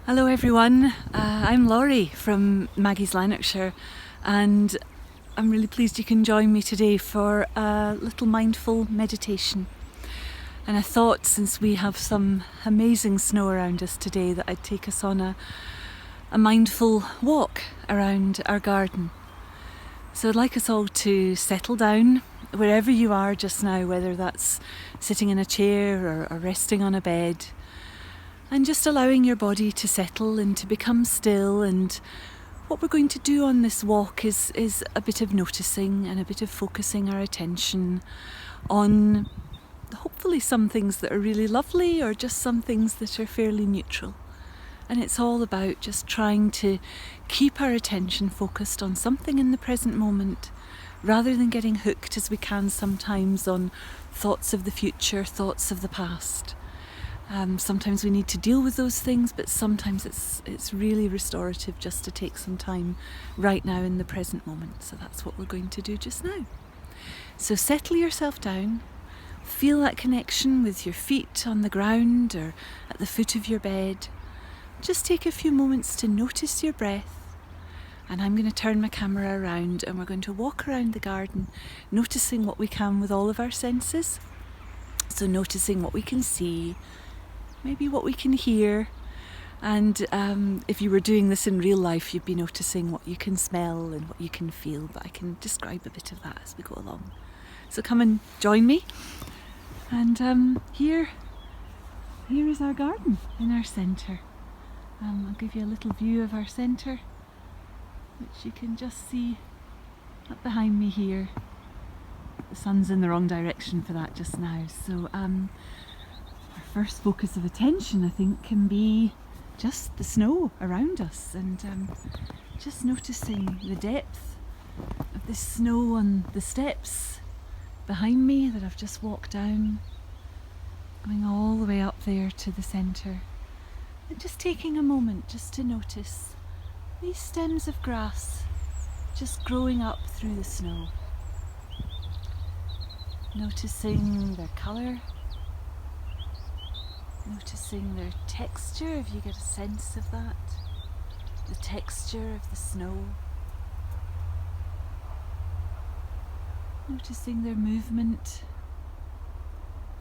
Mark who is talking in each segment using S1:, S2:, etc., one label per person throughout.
S1: Hello everyone, I'm Lorrie from Maggie's Lanarkshire, and I'm really pleased you can join me today for a little mindful meditation. And I thought, since we have some amazing snow around us today, that I'd take us on a mindful walk around our garden. So I'd like us all to settle down wherever you are just now, whether that's sitting in a chair or resting on a bed, and just allowing your body to settle and to become still. And what we're going to do on this walk is a bit of noticing and a bit of focusing our attention on hopefully some things that are really lovely, or just some things that are fairly neutral. And it's all about just trying to keep our attention focused on something in the present moment, rather than getting hooked, as we can sometimes, on thoughts of the future, thoughts of the past. Sometimes we need to deal with those things, but sometimes it's really restorative just to take some time right now in the present moment. So that's what we're going to do just now. So settle yourself down, feel that connection with your feet on the ground or at the foot of your bed. Just take a few moments to notice your breath, and I'm going to turn my camera around and we're going to walk around the garden, noticing what we can with all of our senses. So noticing what we can see, maybe what we can hear, and if you were doing this in real life, you'd be noticing what you can smell and what you can feel, but I can describe a bit of that as we go along. So come and join me, and here is our garden in our centre. I'll give you a little view of our centre, which you can just see up behind me here. The sun's in the wrong direction for that just now. So our first focus of attention, I think, can be just the snow around us, and just noticing the depth of this snow on the steps behind me that I've just walked down, going all the way up there to the centre. And just taking a moment just to notice these stems of grass just growing up through the snow. Noticing their colour, noticing their texture, if you get a sense of that, the texture of the snow. Noticing their movement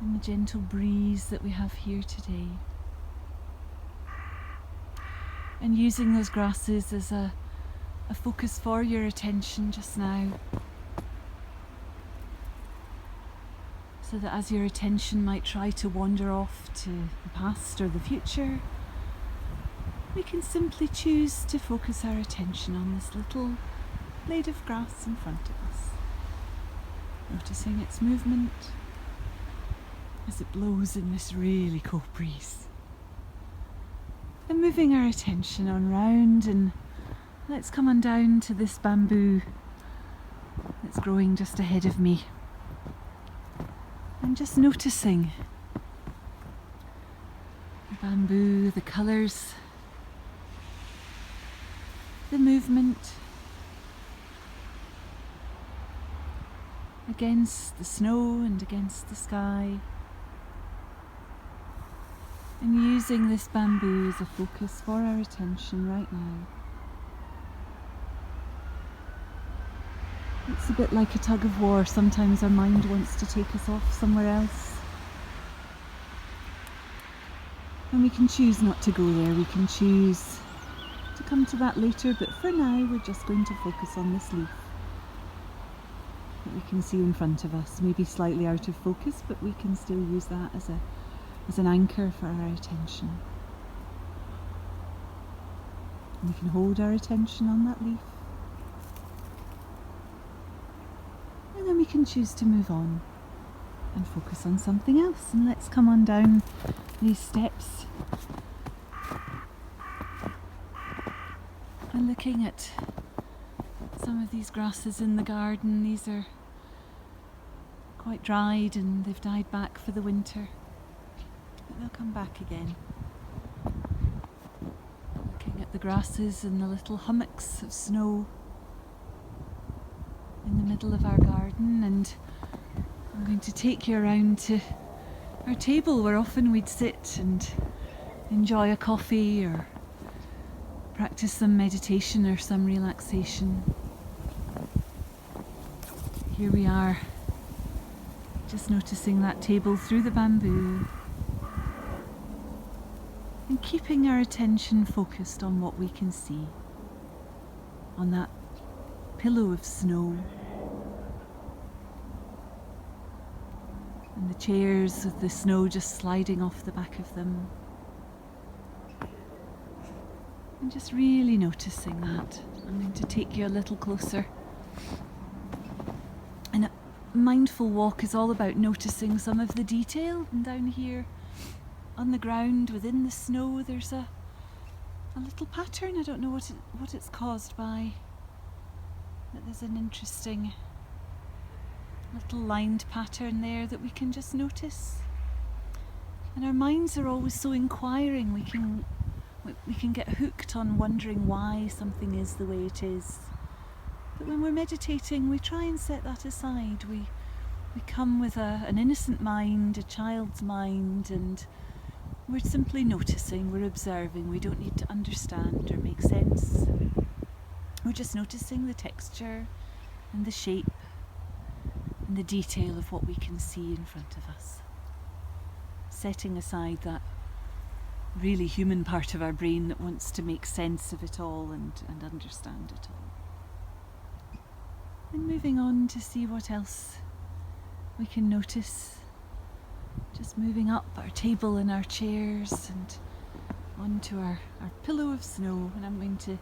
S1: and the gentle breeze that we have here today. And using those grasses as a focus for your attention just now, so that as your attention might try to wander off to the past or the future, we can simply choose to focus our attention on this little blade of grass in front of us, noticing its movement as it blows in this really cold breeze. And moving our attention on round, and let's come on down to this bamboo that's growing just ahead of me. And just noticing the bamboo, the colours, the movement against the snow and against the sky. And using this bamboo as a focus for our attention right now. It's a bit like a tug of war. Sometimes our mind wants to take us off somewhere else, and we can choose not to go there. We can choose to come to that later, but for now we're just going to focus on this leaf that we can see in front of us. Maybe slightly out of focus, but we can still use that as an anchor for our attention. And we can hold our attention on that leaf. And then we can choose to move on and focus on something else. And let's come on down these steps and looking at some of these grasses in the garden. These are quite dried and they've died back for the winter, but they'll come back again. Looking at the grasses and the little hummocks of snow in the middle of our garden, and I'm going to take you around to our table where often we'd sit and enjoy a coffee or practice some meditation or some relaxation. Here we are, just noticing that table through the bamboo and keeping our attention focused on what we can see, on that pillow of snow and the chairs with the snow just sliding off the back of them, and just really noticing that. I'm going to take you a little closer. And a mindful walk is all about noticing some of the detail. And down here on the ground within the snow there's a little pattern. I don't know what it's caused by, but there's an interesting little lined pattern there that we can just notice. And our minds are always so inquiring, we can get hooked on wondering why something is the way it is. But when we're meditating, we try and set that aside. We come with an innocent mind, a child's mind, and we're simply noticing, we're observing. We don't need to understand or make sense. We're just noticing the texture and the shape and the detail of what we can see in front of us. Setting aside that really human part of our brain that wants to make sense of it all and understand it all. And moving on to see what else we can notice. Just moving up our table and our chairs and onto our pillow of snow. And I'm going to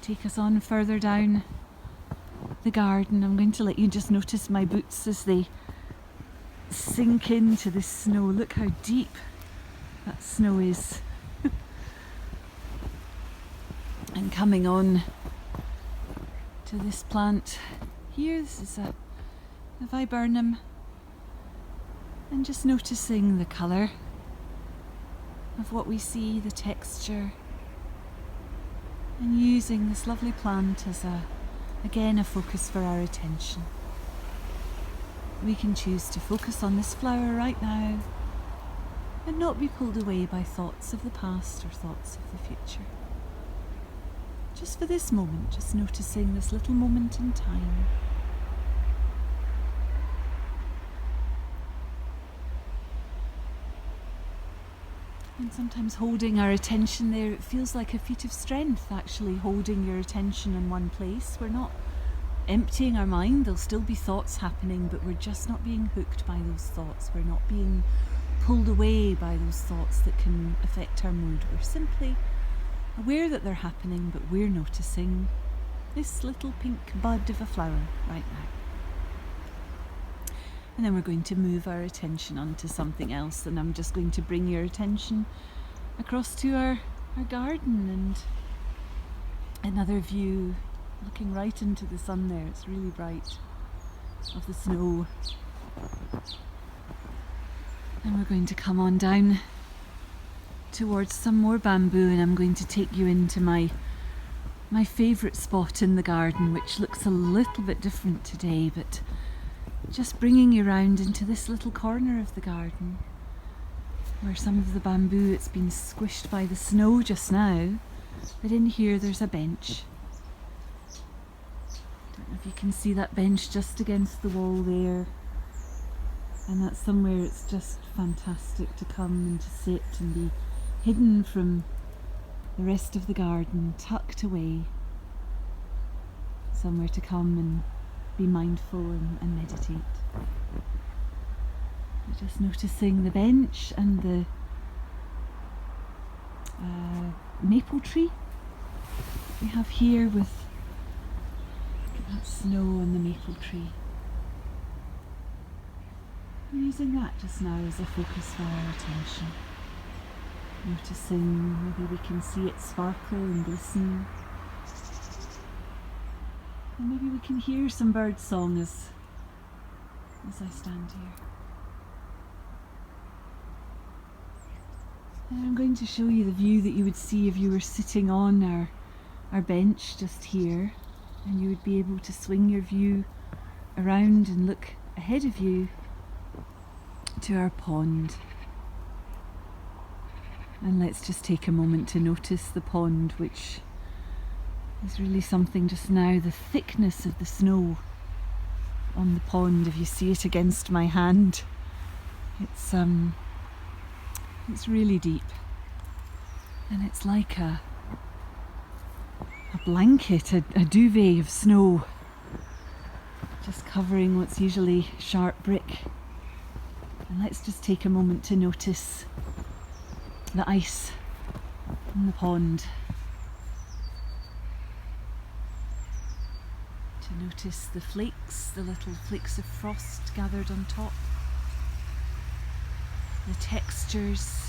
S1: take us on further down the garden. I'm going to let you just notice my boots as they sink into this snow. Look how deep that snow is. And coming on to this plant here, this is a viburnum, and just noticing the colour of what we see, the texture, and using this lovely plant as again a focus for our attention. We can choose to focus on this flower right now and not be pulled away by thoughts of the past or thoughts of the future. Just for this moment, just noticing this little moment in time. And sometimes holding our attention there, it feels like a feat of strength, actually holding your attention in one place. We're not emptying our mind, there'll still be thoughts happening, but we're just not being hooked by those thoughts. We're not being pulled away by those thoughts that can affect our mood. We're simply aware that they're happening, but we're noticing this little pink bud of a flower right now. And then we're going to move our attention onto something else, and I'm just going to bring your attention across to our garden and another view, looking right into the sun there. It's really bright, of the snow. And we're going to come on down towards some more bamboo, and I'm going to take you into my favourite spot in the garden, which looks a little bit different today, but just bringing you round into this little corner of the garden where some of the bamboo, it's been squished by the snow just now, but in here there's a bench. Don't know if you can see that bench just against the wall there, and that's somewhere it's just fantastic to come and to sit and be hidden from the rest of the garden, tucked away, somewhere to come and be mindful and meditate. We're just noticing the bench and the maple tree we have here with, look at that snow on the maple tree. I'm using that just now as a focus for our attention. Noticing maybe we can see it sparkle and glisten. And maybe we can hear some bird song as I stand here. And I'm going to show you the view that you would see if you were sitting on our bench just here, and you would be able to swing your view around and look ahead of you to our pond. And let's just take a moment to notice the pond, which is really something just now. The thickness of the snow on the pond, if you see it against my hand, it's really deep, and it's like a blanket, a duvet of snow, just covering what's usually sharp brick. And let's just take a moment to notice the ice in the pond, to notice the flakes, the little flakes of frost gathered on top, the textures,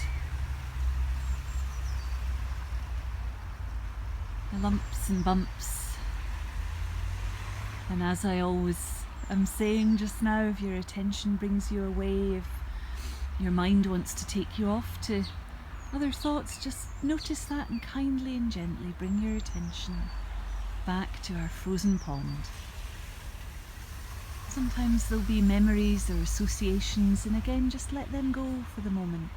S1: the lumps and bumps. And as I always am saying just now, if your attention brings you away, if your mind wants to take you off to other thoughts, just notice that and kindly and gently bring your attention back to our frozen pond. Sometimes there'll be memories or associations, and again, just let them go for the moment.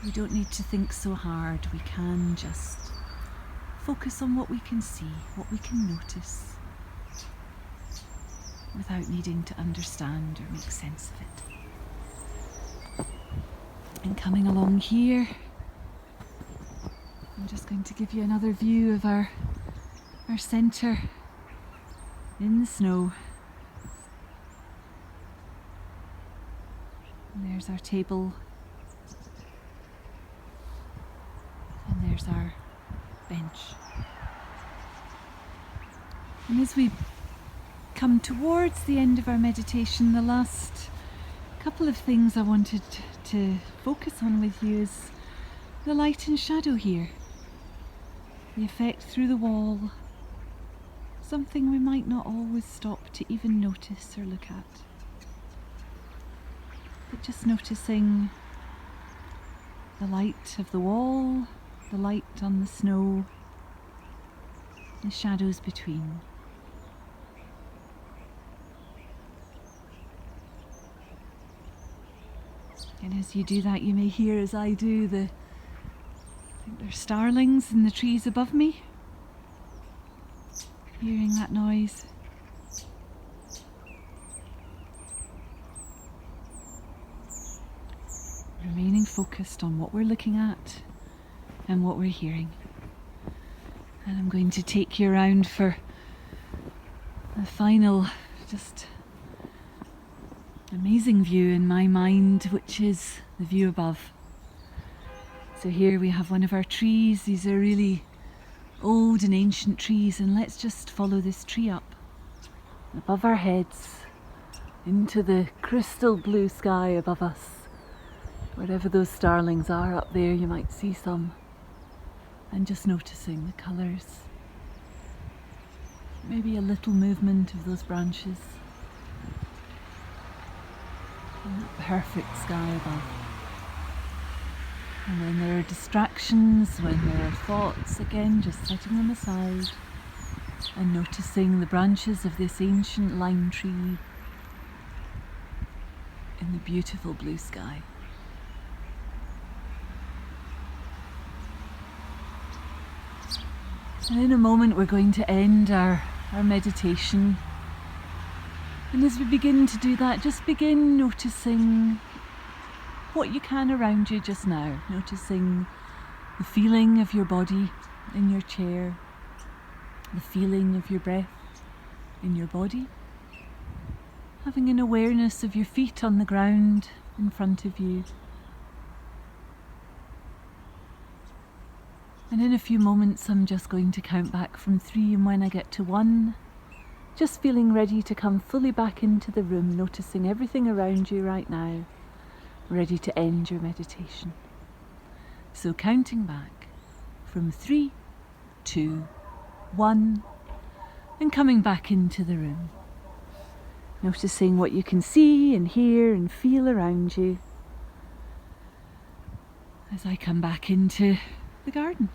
S1: We don't need to think so hard. We can just focus on what we can see, what we can notice, without needing to understand or make sense of it. And coming along here, I'm just going to give you another view of our centre in the snow. And there's our table, and there's our bench. And as we come towards the end of our meditation, the last couple of things I wanted to focus on with you is the light and shadow here, the effect through the wall, something we might not always stop to even notice or look at. But just noticing the light of the wall, the light on the snow, the shadows between. And as you do that, you may hear, as I do, I think there's starlings in the trees above me. Hearing that noise. Remaining focused on what we're looking at and what we're hearing. And I'm going to take you around for a final, just amazing view in my mind, which is the view above. So here we have one of our trees. These are really old and ancient trees, and let's just follow this tree up above our heads into the crystal blue sky above us. Wherever those starlings are up there, you might see some, and just noticing the colours, maybe a little movement of those branches, and that perfect sky above. And when there are distractions, when there are thoughts, again just setting them aside and noticing the branches of this ancient lime tree in the beautiful blue sky. And in a moment we're going to end our meditation. And as we begin to do that, just begin noticing what you can around you just now. Noticing the feeling of your body in your chair, the feeling of your breath in your body. Having an awareness of your feet on the ground in front of you. And in a few moments I'm just going to count back from 3, and when I get to 1, just feeling ready to come fully back into the room, noticing everything around you right now, ready to end your meditation. So counting back from 3, 2, 1, and coming back into the room. Noticing what you can see and hear and feel around you as I come back into the garden.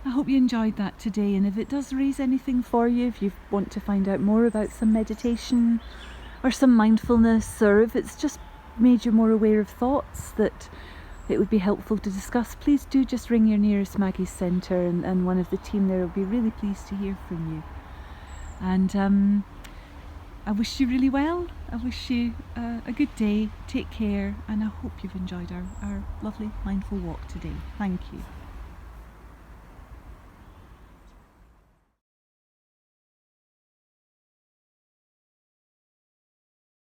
S1: I hope you enjoyed that today, and if it does raise anything for you, if you want to find out more about some meditation or some mindfulness, or if it's just made you more aware of thoughts that it would be helpful to discuss, please do just ring your nearest Maggie's Centre, and one of the team there will be really pleased to hear from you. And I wish you really well. I wish you a good day. Take care, and I hope you've enjoyed our lovely mindful walk today. Thank you.